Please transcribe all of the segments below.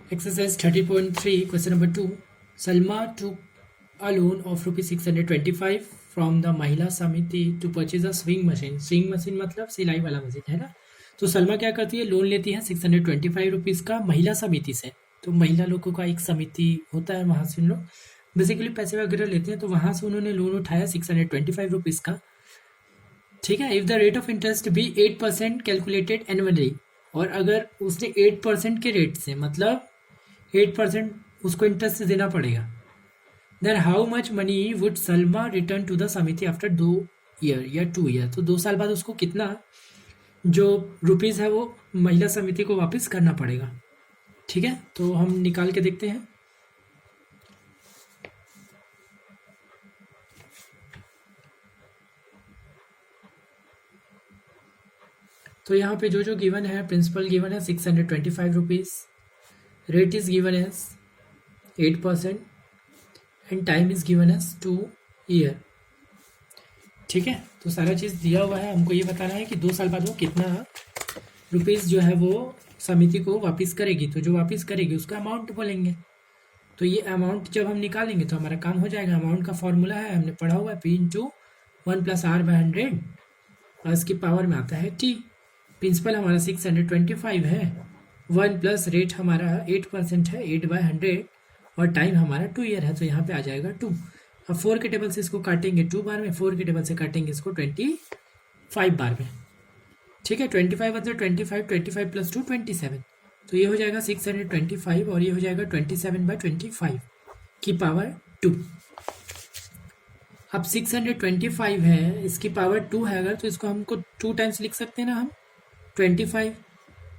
Exercise 30.3, question number 2. Salma took a loan of rupees 625 from the महिला समिति to purchase a swing machine. swing machine मतलब सिलाई वाला machine है ना. तो सलमा क्या करती है, लोन लेती है 625 रुपीज़ का महिला समिति से. तो महिला लोगों का एक समिति होता है, वहाँ से उन लोग बेसिकली पैसे वगैरह लेते हैं. तो वहाँ से उन्होंने लोन उठाया 625 रुपीज़ का. ठीक है. If the rate of interest be 8% calculated annually, और अगर उसने 8% के रेट से मतलब 8% उसको इंटरेस्ट देना पड़ेगा, then how much money would Salma return to the samiti after 2 year या 2 ईयर. तो 2 साल बाद उसको कितना जो रुपीज़ है वो महिला समिति को वापस करना पड़ेगा. ठीक है, तो हम निकाल के देखते हैं. तो यहाँ पे जो जो गिवन है, प्रिंसिपल गिवन है 625 rupees, rate is given as 8% and time is given as 2 year. ठीक है, तो सारा चीज़ दिया हुआ है. हमको ये बताना है कि 2 साल बाद वो कितना रुपीज़ जो है वो समिति को वापस करेगी. तो जो वापस करेगी उसका अमाउंट बोलेंगे. तो ये अमाउंट जब हम निकालेंगे तो हमारा काम हो जाएगा. अमाउंट का फॉर्मूला है, हमने पढ़ा हुआ है, P/1 + R/100 और इसकी पावर में आता है T. प्रिंसिपल हमारा 625 है, 1 प्लस रेट हमारा 8% है, 8/100 और टाइम हमारा 2 ईयर है. तो यहाँ पे आ जाएगा 2. अब 4 के टेबल से इसको काटेंगे 2 बार में, 4 के टेबल से काटेंगे इसको 25 बार में. ठीक है, 25 मतलब 25 प्लस 2 27. तो ये हो जाएगा 625 और ये हो जाएगा 27/25 की पावर 2. अब 625 है, इसकी पावर 2 है अगर, तो इसको हमको 2 टाइम्स लिख सकते हैं ना हम. 27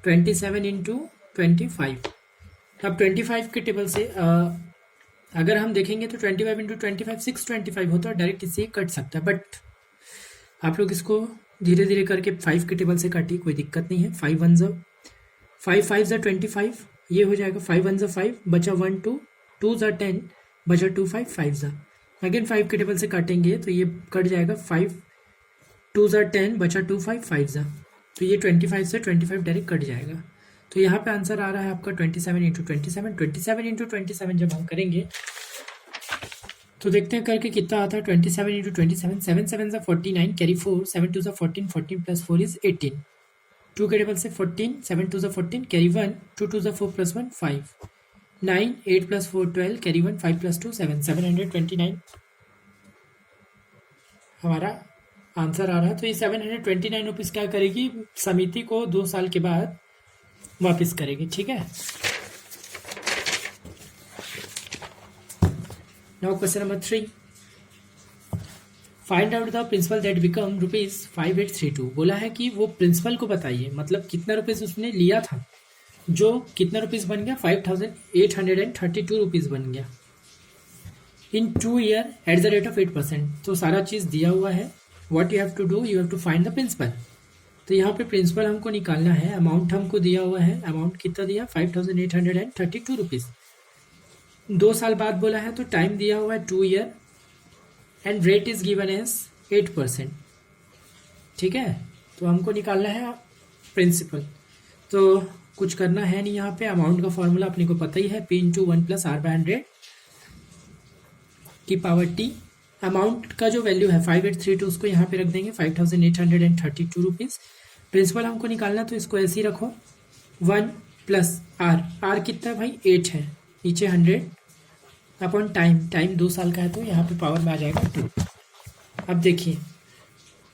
× 25. अब 25 के टेबल से अगर हम देखेंगे तो 25 × 25 625 होता है, डायरेक्ट इससे कट सकता है. बट आप लोग इसको धीरे धीरे करके 5 के टेबल से काटिए, कोई दिक्कत नहीं है. 5 1 ज़ा 5 5 ज़ा 25, ये हो जाएगा 5 1 ज़ा 5, बचा 1 2, 2 ज़ा 10, बचा 2 5 5 ज़ा. अगेन 5 के टेबल से काटेंगे तो ये कट जाएगा. 5 2 ज़ा 10, बचा 2 5 5 ज़ा. तो ये 25 से 25 डायरेक्ट कट जाएगा. तो यहाँ पे आंसर आ रहा है आपका 27 × 27. 27 × 27 जब हम करेंगे तो देखते हैं करके कितना आता है. 27 × 27, 7 7 ज़ा 49, कैरी 4, 7 2 ज़ा 14, 14 प्लस 4 इज 18. 2 के टेबल से 14, 7 2 ज़ा 14, कैरी 1, 2 2 ज़ा 4 प्लस 1 5, 9 8 प्लस 4 12, कैरी 1, 5 प्लस 2 7, 729 हमारा आंसर आ रहा है. तो ये 729 रुपीज़ क्या करेगी, समिति को 2 साल के बाद वापस करेगी. ठीक है. Now question number 3. Find out the principal that become ₹5832. बोला है कि वो प्रिंसिपल को बताइए, मतलब कितना रुपीज़ उसने लिया था, जो कितना रुपीज़ बन गया, 5832 रुपीज़ बन गया इन 2 year at the rate of 8%. तो सारा चीज़ दिया हुआ है. What you have to do, you have to find the principal. तो यहाँ पे प्रिंसिपल हमको निकालना है. अमाउंट हमको दिया हुआ है, अमाउंट कितना दिया, 5832 रुपीज़. 2 साल बाद बोला है, तो टाइम दिया हुआ है 2 year and rate is given as 8%. ठीक है, तो हमको निकालना है प्रिंसिपल. तो कुछ करना है नहीं यहाँ पे. अमाउंट का फॉर्मूला अपने को पता ही है, P/1 + R/100 की पावर T. अमाउंट का जो वैल्यू है 5832, उसको यहाँ पे रख देंगे 5832 रुपीज़. प्रिंसिपल हमको निकालना, तो इसको ऐसे ही रखो. 1 + R कितना है भाई, 8 है, नीचे 100 अपॉन टाइम 2 साल का है, तो यहाँ पे पावर में आ जाएगा 2. अब देखिए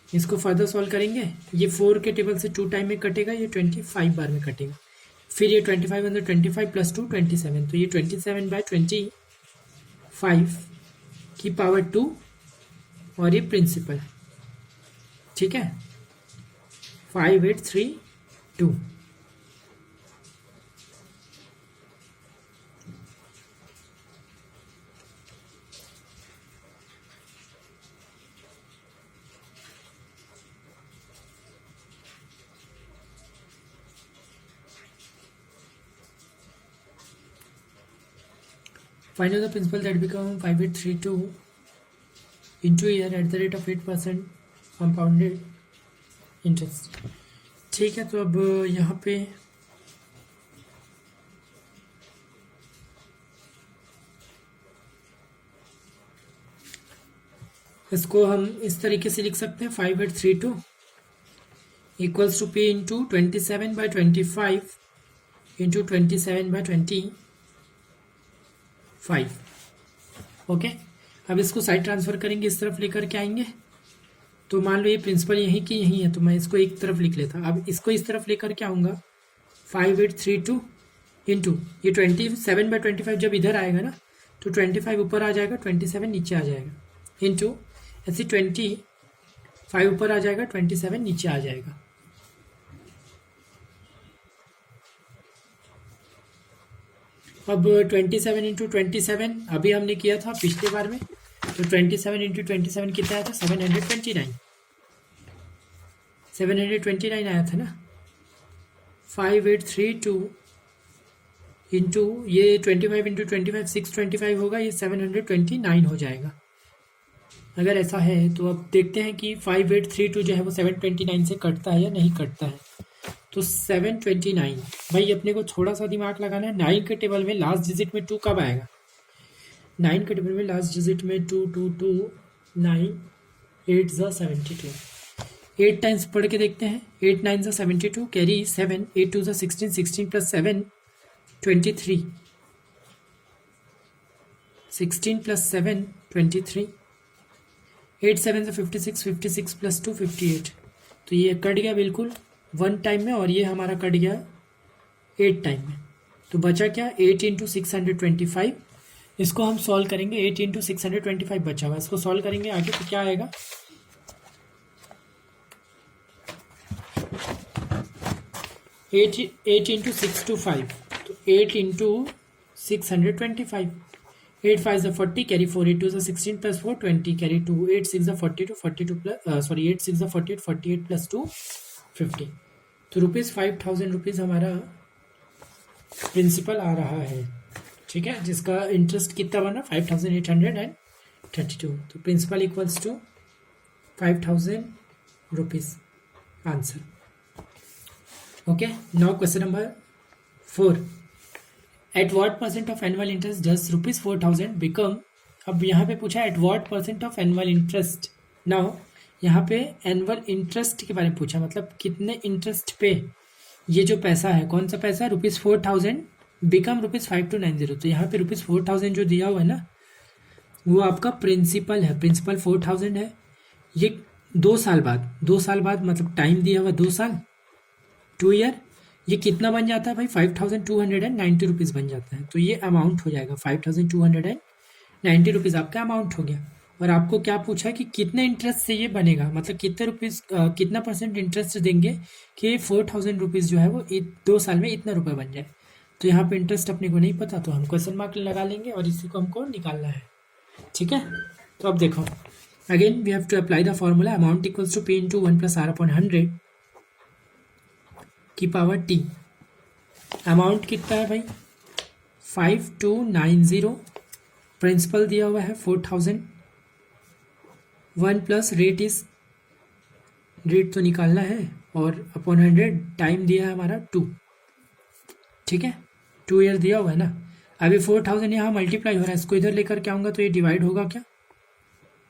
इसको फर्दर सॉल्व करेंगे. ये 4 के टेबल से 2 टाइम में कटेगा, ये 25 बार में कटेगा. फिर ये 25 × 25 + 2 27, तो ये 27/25 की पावर 2 और ये प्रिंसिपल. ठीक है, 5832. Find out the principal that become 5832 in 2 year at the rate of 8% compounded interest. ठीक है, तो अब यहाँ पे इसको हम इस तरीके से लिख सकते हैं 5832 equals to P into 27/25 into 27/25। Okay, अब इसको साइड ट्रांसफर करेंगे, इस तरफ लेकर के आएंगे। तो मान लो ये प्रिंसिपल यहीं की यहीं है, तो मैं इसको एक तरफ लिख लेता। अब इसको इस तरफ लेकर के आऊँगा 5832 इंटू ये 27/25 जब इधर आएगा ना तो 25 ऊपर आ जाएगा, 27 नीचे आ जाएगा, इंटू ऐसे 25 ऊपर आ जाएगा, 27 नीचे आ जाएगा। अब 27 इंटू 27 अभी हमने किया था पिछले बार में, तो 27 इंटू 27 कितना आया था? 729 आया था ना। 5832 इंटू ये 25 इंटू 25 625 होगा, ये 729 हो जाएगा। अगर ऐसा है तो अब देखते हैं कि 5832 जो है वो 729 से कटता है या नहीं कटता है। तो 729 भाई अपने को थोड़ा सा दिमाग लगाना है। 9 के टेबल में लास्ट डिजिट में 2 कब आएगा? 9 के टेबल में लास्ट डिजिट में 2 2 2 9 8 ज़ा 72। 8 टाइम्स पढ़ के देखते हैं। 8 9 ज़ा 72 कैरी 7 8 2 ज़ा 16 16 प्लस 7 23 16 प्लस 7 23 8 7 ज़ा 56 56 प्लस 2 58। तो ये कट गया बिल्कुल 1 टाइम में, और ये हमारा कट गया 8 टाइम में। तो बचा क्या? 8 इंटू 625। इसको हम सॉल्व करेंगे। 8 इंटू 625 बचा हुआ, इसको सॉल्व करेंगे आगे तो क्या आएगा? 8 इंटू 625, तो 8 इंटू 625। 8 5 ज़ा 40 कैरी 4 8 2 ज़ा 16 प्लस 4 20 कैरी 2 8 6 ज़ा 42 42 प्लस 8 6 ज़ा 48 48 प्लस 2 50। तो ₹5000 हमारा प्रिंसिपल आ रहा है, ठीक है, जिसका इंटरेस्ट कितना बना? 5832। तो principal equals to ₹5000 answer. Okay, now question number 4। At what percent of annual interest does ₹4000 become? अब यहाँ पे पूछा at what percent of annual interest. Now यहाँ पे एनुअल इंटरेस्ट के बारे में पूछा, मतलब कितने इंटरेस्ट पे ये जो पैसा है, कौन सा पैसा? ₹4000 बिकम ₹5290। तो यहाँ पे ₹4000 जो दिया हुआ है ना, वो आपका प्रिंसिपल है। प्रिंसिपल 4000 है। ये 2 साल बाद, 2 साल बाद मतलब टाइम दिया हुआ 2 साल, 2 ईयर। ये कितना बन जाता है भाई? ₹5290 बन जाता है। तो ये अमाउंट हो जाएगा ₹5290 आपका अमाउंट हो गया। और आपको क्या पूछा है कि कितने इंटरेस्ट से ये बनेगा, मतलब कितने रुपीज़ कितना परसेंट इंटरेस्ट देंगे कि ₹4000 जो है वो 2 साल में इतना रुपये बन जाए। तो यहाँ पे इंटरेस्ट अपने को नहीं पता, तो हम क्वेश्चन मार्क लगा लेंगे और इसी को हमको निकालना है, ठीक है। तो अब देखो, again we have to apply the formula amount equals to P into 1 plus R upon 100 की पावर T। अमाउंट कितना है भाई? 5290। प्रिंसिपल दिया हुआ है 4000। 1 प्लस रेट तो निकालना है, और अपॉन 100 टाइम दिया है हमारा 2, ठीक है। 2 ईयर दिया हुआ है ना। अभी 4000 यहाँ मल्टीप्लाई हो रहा है, इसको इधर लेकर के आऊँगा तो ये डिवाइड होगा क्या?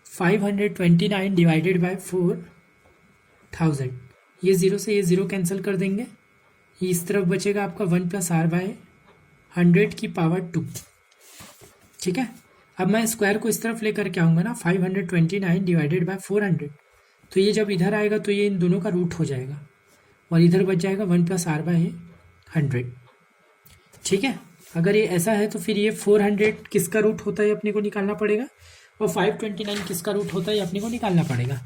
529 डिवाइडेड बाय 4000। ये 0 से ये 0 कैंसिल कर देंगे। ये इस तरफ बचेगा आपका 1 प्लस R बाय 100 की पावर 2, ठीक है। अब मैं स्क्वायर को इस तरफ लेकर के आऊँगा ना, 529 डिवाइडेड बाय 400। तो ये जब इधर आएगा तो ये इन दोनों का रूट हो जाएगा, और इधर बच जाएगा 1 प्लस R बाय 100, ठीक है। अगर ये ऐसा है तो फिर ये 400 किसका रूट होता है अपने को निकालना पड़ेगा, और 529 किसका रूट होता है अपने को निकालना पड़ेगा।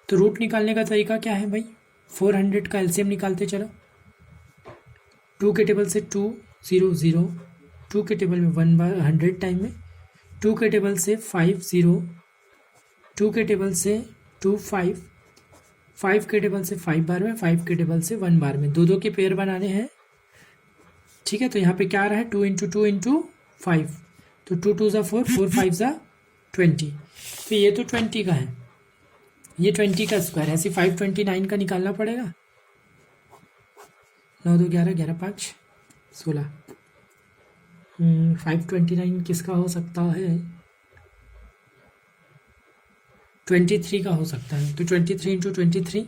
तो रूट निकालने का तरीका क्या है भाई? 400 का एलसीएम निकालते चलो। 2 के टेबल से 2 0 0, 2 के टेबल में 1/100 टाइम में, 2 के टेबल से 5 0, 2 के टेबल से 2 5, 5 के टेबल से 5 बार में, 5 के टेबल से 1 बार में, 2 के पेयर बनाने हैं, ठीक है। तो यहाँ पे क्या आ रहा है? 2 इंटू 2 इंटू 5, तो 2 2 ज़ा 4, 4 5 ज़ा 20। तो ये तो 20 का है, ये 20 का स्क्वायर है, ऐसे 529 का निकालना पड़ेगा। 9 2 11 11 5 16। 529 किसका हो सकता है? 23 का हो सकता है, तो 23 इंटू 23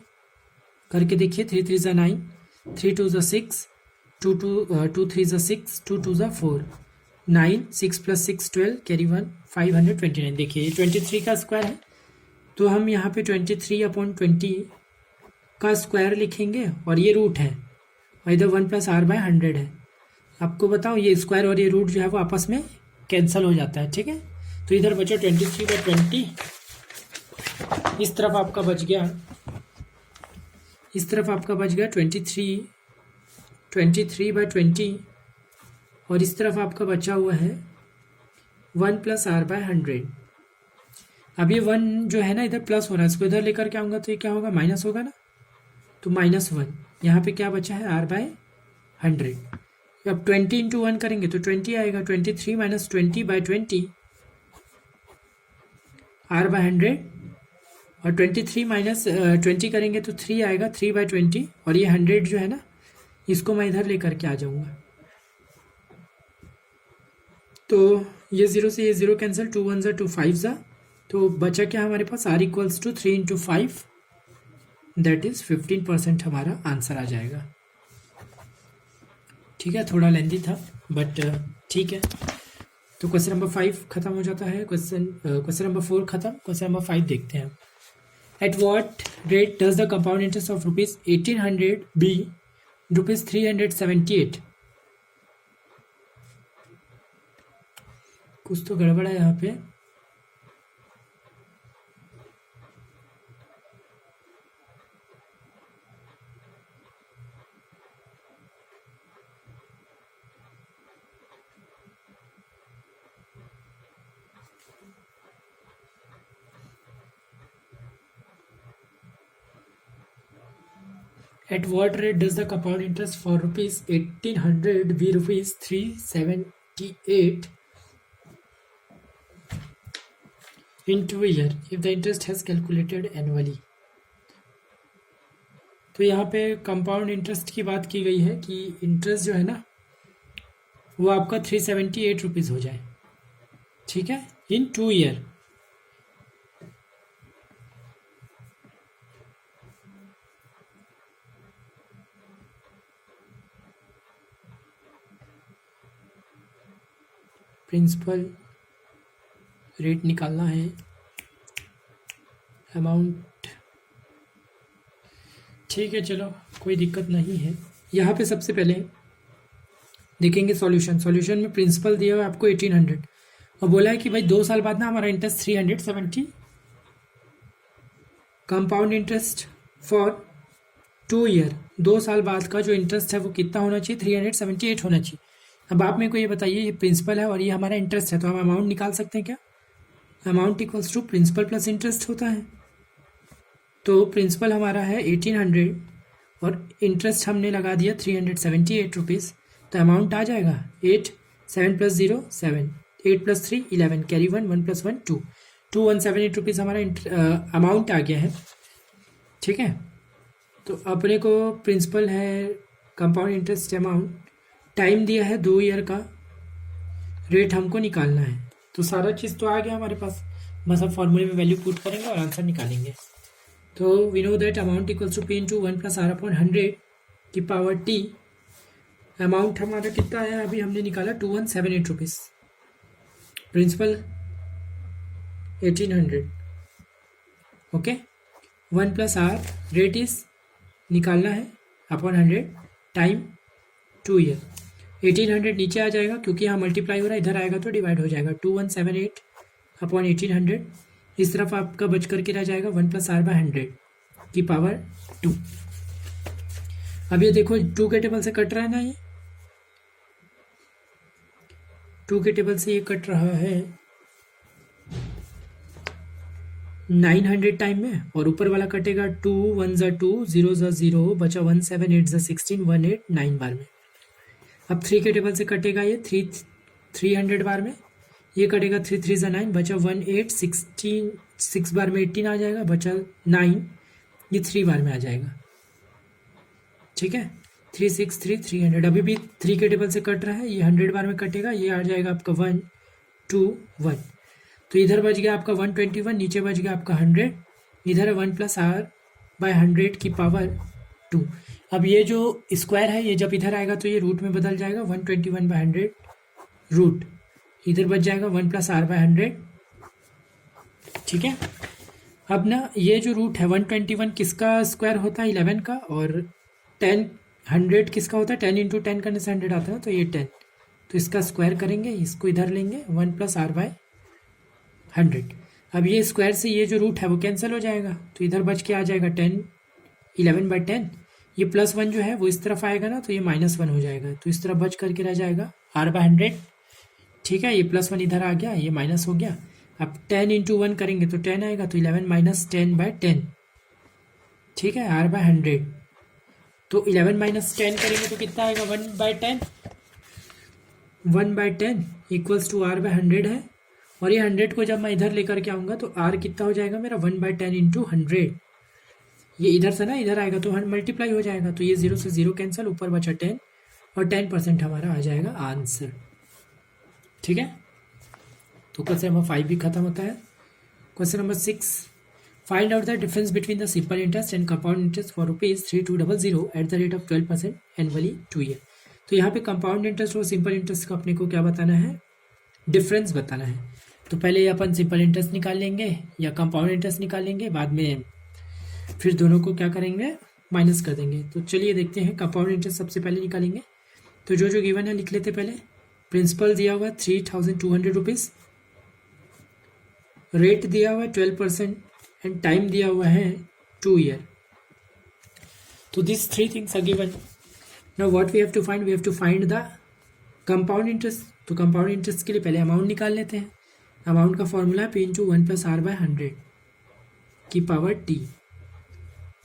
करके देखिए। 3 3 ज़ा 9, 3 2 ज़ा 6, 2 3 ज़ा 6, 2 2 ज़ा 4, 9, 6 + 6 12, कैरी 1, 529। देखिए ये 23 का स्क्वायर है, तो हम यहाँ पे 23/20 का स्क्वायर लिखेंगे और ये रूट है और इधर 1 + r/100 है। आपको बताऊँ ये स्क्वायर और ये रूट जो है वो आपस में कैंसिल हो जाता है, ठीक है। तो इधर बचा 23/20, इस तरफ आपका बच गया 23/20 और इस तरफ आपका बचा हुआ है 1 + r/100। अब ये 1 जो है ना इधर प्लस हो रहा है, इसको इधर लेकर के आऊँगा तो ये क्या होगा, माइनस होगा ना, तो -1। यहाँ पे क्या बचा है, r/100। अब 20 इंटू 1 करेंगे तो 20 आएगा, 23 - 20/20 r/100, और 23 - 20 करेंगे तो 3 आएगा, 3/20, और ये 100 जो है ना इसको मैं इधर लेकर के आ जाऊँगा। तो ये 0 से ये 0 कैंसिल, 2 1 ज़ा 2 5 ज़ा, तो बचा क्या हमारे पास, r = 3 × 5, दैट इज़ 15% हमारा आंसर आ जाएगा। ठीक है, थोड़ा लेंदी था बट ठीक है। तो क्वेश्चन नंबर 5 खत्म हो जाता है। क्वेश्चन नंबर 4 खत्म। क्वेश्चन नंबर 5 देखते हैं। At what rate does the compound interest of ₹1800 be ₹378? कुछ तो गड़बड़ है यहाँ पे। At what rate does the compound interest for ₹1800 be ₹378 in 2 years if the interest has calculated annually? तो यहाँ पे कंपाउंड इंटरेस्ट की बात की गई है कि इंटरेस्ट जो है ना वो आपका ₹378 हो जाए, ठीक है, इन 2 ईयर। प्रिंसिपल रेट निकालना है, अमाउंट, ठीक है, चलो कोई दिक्कत नहीं है। यहाँ पे सबसे पहले देखेंगे सॉल्यूशन में प्रिंसिपल दिया हुआ है आपको 1800 और बोला है कि भाई 2 साल बाद ना हमारा interest 370, compound interest for 2 year, 2 साल बाद का जो इंटरेस्ट है वो कितना होना चाहिए, 378 होना चाहिए। अब आप मेरे को ये बताइए, ये प्रिंसिपल है और ये हमारा इंटरेस्ट है, तो हम अमाउंट निकाल सकते हैं क्या? अमाउंट = प्रिंसिपल प्लस इंटरेस्ट होता है। तो प्रिंसिपल हमारा है 1800 और इंटरेस्ट हमने लगा दिया ₹378, तो अमाउंट आ जाएगा 8, 7 + 0 7, 8 + 3 11, कैरी 1, 1 + 1 2, ₹2178 हमारा अमाउंट आ गया है, ठीक है। तो अपने को प्रिंसिपल है, कंपाउंड इंटरेस्ट अमाउंट, टाइम दिया है 2 ईयर का, रेट हमको निकालना है। तो सारा चीज़ तो आ गया हमारे पास, बस अब फॉर्मूले में वैल्यू पुट करेंगे और आंसर निकालेंगे। तो we know that amount = P × 1 + r/100 की पावर t। अमाउंट हमारा कितना है, अभी हमने निकाला ₹2178, principal 1800, okay. 1 + r rate is निकालना है अपॉन 100, टाइम 2 ईयर। 1800 नीचे आ जाएगा क्योंकि यहाँ मल्टीप्लाई हो रहा है, इधर आएगा तो डिवाइड हो जाएगा, 2178 अपॉन 1800। इस तरफ आपका बच करके रह जाएगा 1 + r/100 की पावर 2। अब ये देखो 2 के टेबल से कट रहा है ना, ये 2 के टेबल से ये कट रहा है 900 टाइम में, और ऊपर वाला कटेगा 2 1 ज़ा 2 0 ज़ा 0, बचा 1 7 8 ज़ा 16 1 8 9 बार में। अब 3 के टेबल से कटेगा ये 300 बार में, ये कटेगा 3 3 ज़ा 9, बचा 1 8 16 6 बार में 18 आ जाएगा, बचा 9, ये 3 बार में आ जाएगा, ठीक है। 3 6 3 300, अभी भी 3 के टेबल से कट रहा है, ये 100 बार में कटेगा, ये आ जाएगा आपका 1 2 1। तो तो इधर बच गया आपका 121, नीचे बच गया आपका 100, इधर है 1 + r/100 की पावर 2। अब ये जो स्क्वायर है ये जब इधर आएगा तो ये रूट में बदल जाएगा, 121/100 रूट, इधर बच जाएगा 1 + r/100। ठीक है, अब ना ये जो रूट है 121 किसका स्क्वायर होता है, 11 का, और 10 100 किसका होता है, 10 × 10 करने से 100 आता है, तो ये 10, तो इसका स्क्वायर करेंगे, इसको इधर लेंगे 1 + r/100। अब ये स्क्वायर से ये जो रूट है वो कैंसिल हो जाएगा, तो इधर बच के आ जाएगा 10 11/10। ये +1 जो है वो इस तरफ आएगा ना, तो ये -1 हो जाएगा, तो इस तरफ बच करके रह जाएगा r/100। ठीक है, ये +1 इधर आ गया, ये माइनस हो गया। अब 10 × 1 करेंगे तो 10 आएगा, तो 11 - 10/10। ठीक है, r/100, तो 11 - 10 करेंगे तो कितना आएगा, 1/10। 1/10 = r/100 है, और ये 100 को जब मैं इधर लेकर के आऊँगा तो r कितना हो जाएगा मेरा, 1/10 × 100। ये इधर से ना इधर आएगा तो मल्टीप्लाई हो जाएगा, तो ये 0 से 0 कैंसिल, ऊपर बचा 10, और 10% हमारा आ जाएगा आंसर। ठीक है, तो क्वेश्चन नंबर 5 भी खत्म होता है। Question number 6, find out the difference between the simple interest and compound interest for ₹3200 eight the rate of 12% annually 2 year. तो यहाँ पे कंपाउंड इंटरेस्ट और सिंपल इंटरेस्ट का अपने को क्या बताना है, डिफरेंस बताना है। तो पहले अपन सिंपल इंटरेस्ट निकाल लेंगे या कंपाउंड इंटरेस्ट निकाल लेंगे, बाद में फिर दोनों को क्या करेंगे, माइनस कर देंगे। तो चलिए देखते हैं, कंपाउंड इंटरेस्ट सबसे पहले निकालेंगे। तो जो जो गिवन है लिख लेते पहले। प्रिंसिपल दिया हुआ है 3200 रुपीज़, रेट दिया हुआ है 12% एंड टाइम दिया हुआ है 2 ईयर। तो this 3 things are given. Now what we have to find, we have to find the compound interest. तो कंपाउंड इंटरेस्ट के लिए पहले अमाउंट निकाल लेते हैं। अमाउंट का फॉर्मूला है P × 1 + r/100 की पावर t।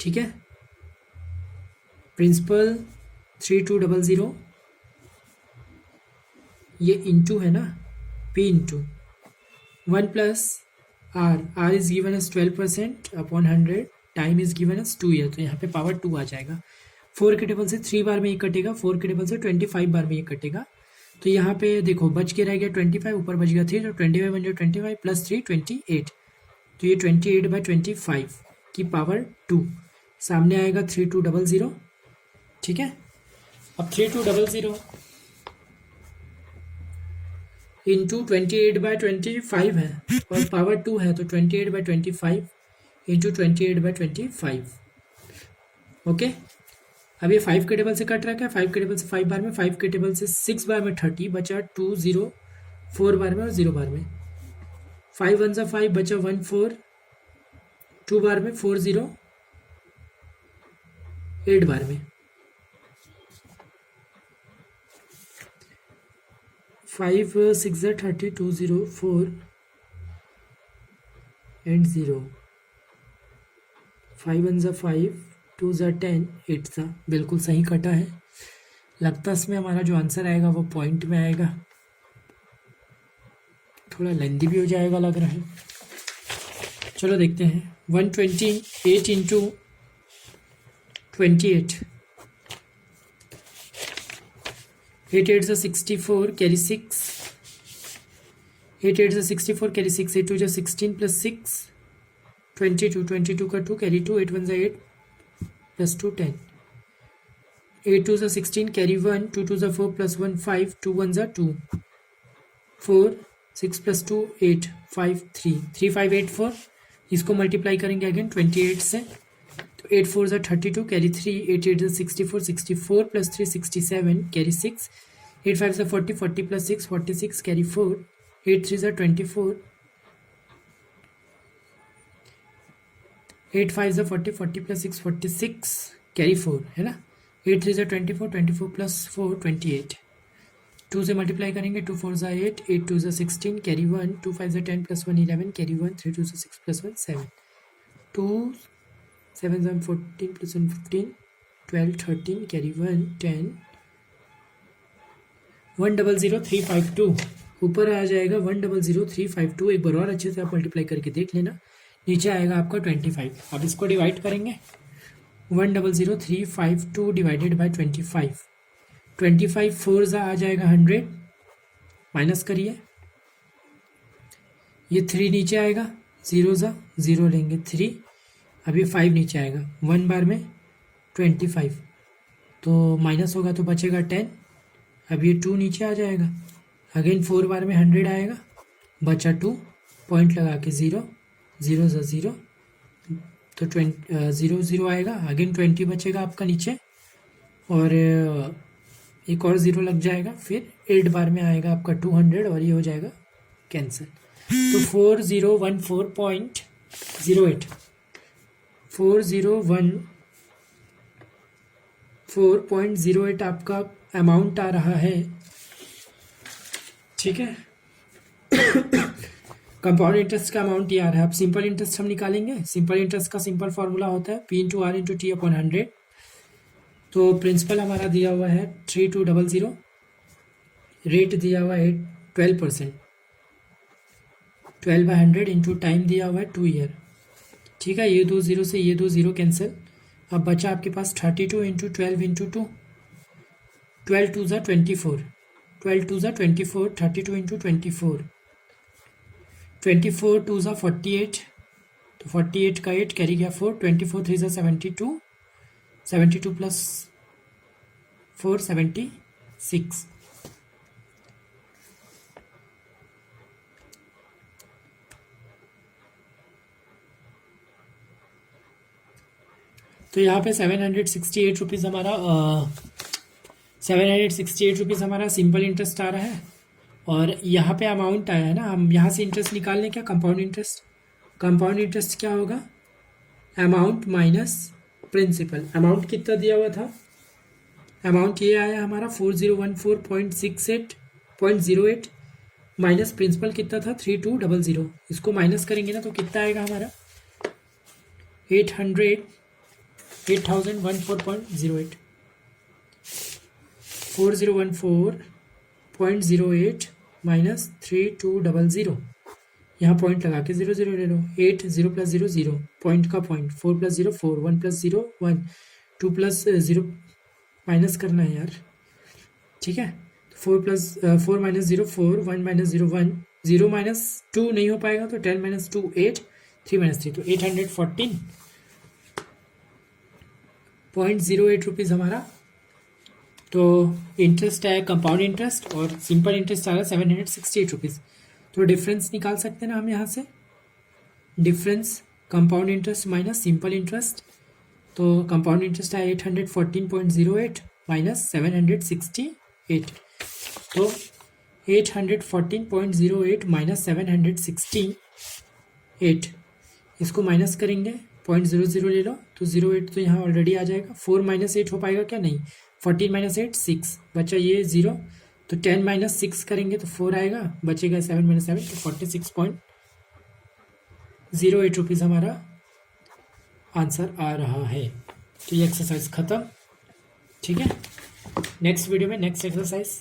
ठीक है, प्रिंसिपल 3200, ये इंटू है ना, P × 1 + r is given as 12% upon 100, time is given as 2 year, तो यहाँ पे पावर 2 आ जाएगा। 4 के टेबल से 3 बार में ये कटेगा, 4 के टेबल से 25 बार में ये कटेगा। तो यहाँ पे देखो बच के रह गया 25, ऊपर बच गया 3, तो 25 × 25 + 3 28, तो ये 28/25 की पावर 2 सामने आएगा 3200। ठीक है, अब 3200 इंटू 28/25 है और पावर 2 है, तो 28/25 इंटू 28/25। ओके, अब ये 5 के टेबल से कट रहा है क्या, 5 के टेबल से 5 बार में, 5 के टेबल से 6 बार में 30 बचा 2 0 4 बार में और 0 बार में। 5 1 5 बचा 1 4 2 बार में, 4 0 8 बार में। 5 6 30 2 0 4 एंड 0। 5 1 5 2 10 8 बिल्कुल सही कटा है। लगता है इसमें हमारा जो आंसर आएगा वो पॉइंट में आएगा, थोड़ा लेंदी भी हो जाएगा लग रहा है। चलो देखते हैं। 128 इंटू 28, 8 8 64 कैरी 6, 8 8 64 कैरी 6, 8 2 16 + 6 22, 22 का 2 कैरी 2, 8 1 8 + 2 10, 8 2 16 कैरी 1, 2 2 4 + 1 5, 2 1 2 4 6 + 2 8 5 3 3 5 8 4। इसको मल्टीप्लाई करेंगे अगेन 28 से, तो 8 4 32 कैरी 3, 8 8 64 64 + 3 67 कैरी 6, 8 5 40 40 + 6 46 कैरी 4, 8 3 24, 8 5 40 40 + 6 46 कैरी 4 है ना। 8 3 24 24 + 4 28, 2 से मल्टीप्लाई करेंगे, 2 4 8, 8 2 16 कैरी 1, 2 5 10 + 1 11 कैरी 1, 3 2 6 + 1 7, 2 7 14 + 1 15 12 13 कैरी 1 10, 100352 ऊपर आ जाएगा 100352। एक बार और अच्छे से आप मल्टीप्लाई करके देख लेना, नीचे आएगा आपका 25। अब इसको डिवाइड करेंगे, 100352 डिवाइडेड बाय 25, 25 4 आ जाएगा 100, माइनस करिए, ये 3 नीचे आएगा, 0 ज़ा 0 लेंगे 3, अब ये 5 नीचे आएगा, 1 बार में 25, तो माइनस होगा तो बचेगा 10, अब ये 2 नीचे आ जाएगा, अगेन 4 बार में 100 आएगा, बचा 2, पॉइंट लगा के 0, 0 ज़ा 0, तो 0 0 आएगा, अगेन 20 बचेगा आपका नीचे, और एक और 0 लग जाएगा, फिर 8 बार में आएगा आपका 200 और ये हो जाएगा कैंसिल। तो 4014.08 4014.08 आपका अमाउंट आ रहा है, ठीक है। कंपाउंड इंटरेस्ट का अमाउंट ये आ रहा है। अब सिंपल इंटरेस्ट हम निकालेंगे। सिंपल इंटरेस्ट का सिंपल फार्मूला होता है P/R/T/100। तो प्रिंसिपल हमारा दिया हुआ है 3200, रेट दिया हुआ है 12%, 12/100 इंटू टाइम दिया हुआ है 2 ईयर, ठीक है। ये 2 0 से ये 2 0 कैंसिल, अब बचा आपके पास 32 इंटू 12 इंटू 2, 12 2 ज़ा 24, 12 2 ज़ा 24, 32 इंटू 24, 24 2 ज़ा 48, तो 48 का 8 कैरी गया 4, 24 3 ज़ा 72, 72 प्लस 4 76। तो यहाँ पे 768 रुपीज़ हमारा 768 रुपीज़ हमारा सिंपल इंटरेस्ट आ रहा है। और यहाँ पे अमाउंट आया है ना, हम यहाँ से इंटरेस्ट निकाल लें क्या, कंपाउंड इंटरेस्ट। कंपाउंड इंटरेस्ट क्या होगा, अमाउंट माइनस प्रिंसिपल। अमाउंट कितना दिया हुआ था, अमाउंट ये आया हमारा 4014.68 माइनस प्रिंसिपल कितना था 3200। इसको माइनस करेंगे ना तो कितना आएगा हमारा 8014.08, 4014.08 माइनस 3200, यहाँ पॉइंट लगा के 0 0 ले लो, 8 0 प्लस 0 0, पॉइंट का point, 4 plus 0 4, 1 plus 0 1, 2 plus 0 minus करना है यार, ठीक है। 4 माइनस 0 4, 1 माइनस 0 1, 0 माइनस 2 नहीं हो पाएगा तो 10 माइनस 2 8, 3 माइनस 3, तो 814.08 रुपीज़ हमारा तो इंटरेस्ट है, कंपाउंड इंटरेस्ट, और सिंपल इंटरेस्ट आ रहा है 768 रुपीज़। तो डिफरेंस निकाल सकते हैं ना हम यहाँ से, difference compound interest minus simple interest. तो कंपाउंड इंटरेस्ट है 814.08 माइनस 768, तो 814.08 माइनस 768, इसको माइनस करेंगे, 0.00 ले लो तो 08 तो यहाँ ऑलरेडी आ जाएगा। 4 माइनस 8 हो पाएगा क्या, नहीं, 14 माइनस 8 6, बचा ये 0, तो 10 माइनस 6 करेंगे तो 4 आएगा, बचेगा 7 माइनस 7, तो 46.08 रुपीज़ हमारा आंसर आ रहा है। तो ये एक्सरसाइज ख़त्म, ठीक है। नेक्स्ट वीडियो में नेक्स्ट एक्सरसाइज